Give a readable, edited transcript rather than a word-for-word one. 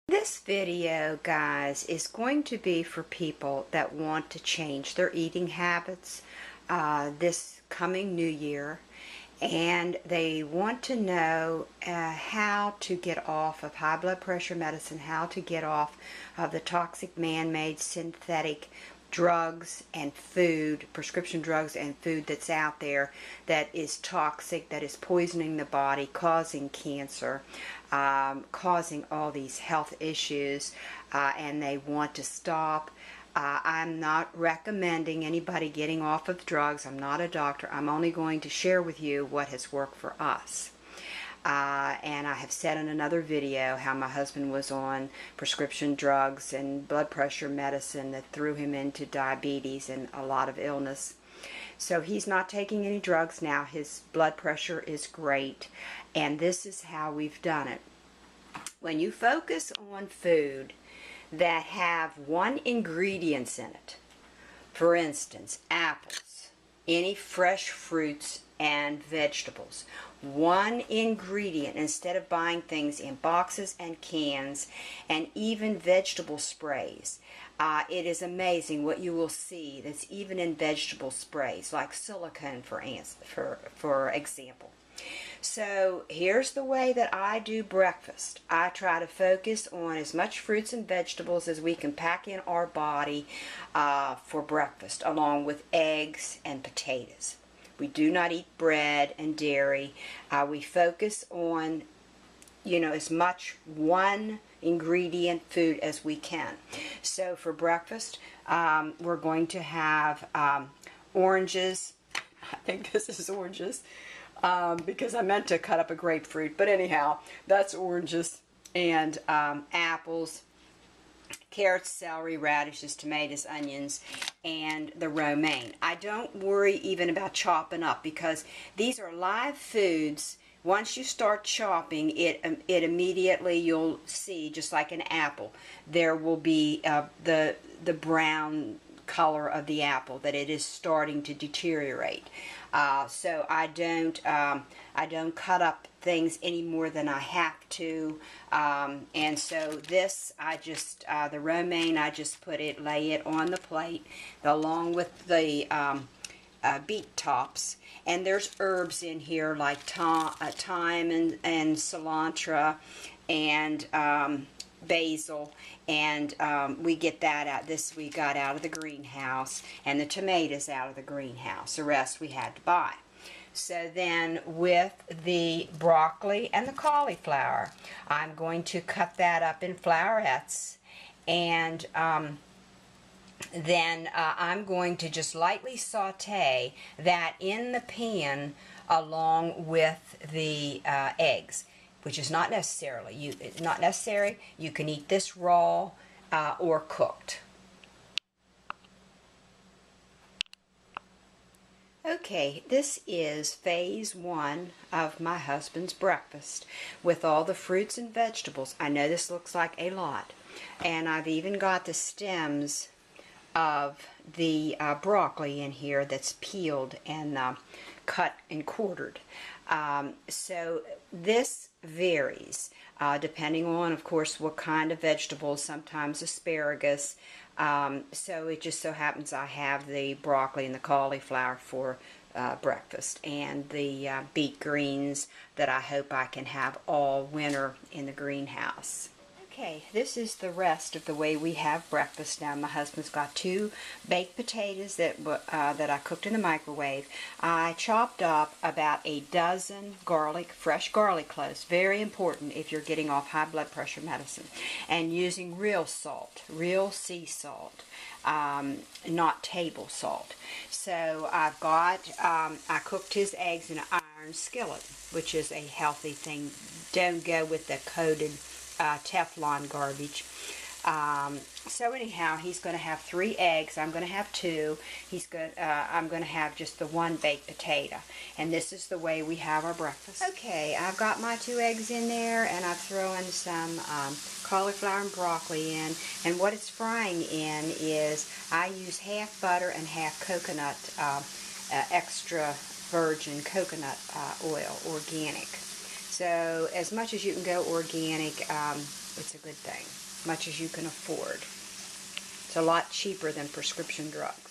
This video, guys, is going to be for people that want to change their eating habits this coming new year, and they want to know how to get off of high blood pressure medicine, how to get off of the toxic man-made synthetic drugs and food, prescription drugs and food that's out there that is toxic, that is poisoning the body, causing cancer, causing all these health issues, and they want to stop. I'm not recommending anybody getting off of drugs. I'm not a doctor. I'm only going to share with you what has worked for us. And I have said in another video how my husband was on prescription drugs and blood pressure medicine that threw him into diabetes and a lot of illness. So he's not taking any drugs now. His blood pressure is great, and this is how we've done it. When you focus on food that have one ingredient in it, for instance, apples, any fresh fruits and vegetables, one ingredient, instead of buying things in boxes and cans and even vegetable sprays. It is amazing what you will see that's even in vegetable sprays, like silicone for example. So here's the way that I do breakfast. I try to focus on as much fruits and vegetables as we can pack in our body for breakfast, along with eggs and potatoes. We do not eat bread and dairy. We focus on, as much one ingredient food as we can. So for breakfast, we're going to have oranges. I think this is oranges because I meant to cut up a grapefruit. But anyhow, that's oranges and apples, carrots, celery, radishes, tomatoes, onions, and the romaine. I don't worry even about chopping up because these are live foods. Once you start chopping it immediately you'll see, just like an apple, there will be the brown color of the apple, that it is starting to deteriorate. So I don't cut up things any more than I have to, and so this, the romaine, I just lay it on the plate along with the beet tops, and there's herbs in here like thyme and cilantro and basil, and we get that out. This we got out of the greenhouse, and the tomatoes out of the greenhouse. The rest we had to buy. So then with the broccoli and the cauliflower, I'm going to cut that up in flowerets, and then I'm going to just lightly saute that in the pan along with the eggs, which is not necessary. You can eat this raw or cooked. Okay, this is phase one of my husband's breakfast with all the fruits and vegetables. I know this looks like a lot, and I've even got the stems of the broccoli in here that's peeled and cut and quartered. So this varies depending on, of course, what kind of vegetables, sometimes asparagus. So it just so happens I have the broccoli and the cauliflower for breakfast, and the beet greens that I hope I can have all winter in the greenhouse. Okay, this is the rest of the way we have breakfast now. My husband's got 2 baked potatoes that I cooked in the microwave. I chopped up about a dozen fresh garlic cloves. Very important if you're getting off high blood pressure medicine. And using real salt, real sea salt, not table salt. So I've got, I cooked his eggs in an iron skillet, which is a healthy thing. Don't go with the coated Teflon garbage. So anyhow, he's going to have 3 eggs. I'm going to have 2. I'm going to have just the 1 baked potato. And this is the way we have our breakfast. Okay, I've got my 2 eggs in there, and I've thrown some cauliflower and broccoli in. And what it's frying in is, I use half butter and half coconut, extra virgin coconut oil, organic. So as much as you can go organic, it's a good thing. As much as you can afford. It's a lot cheaper than prescription drugs.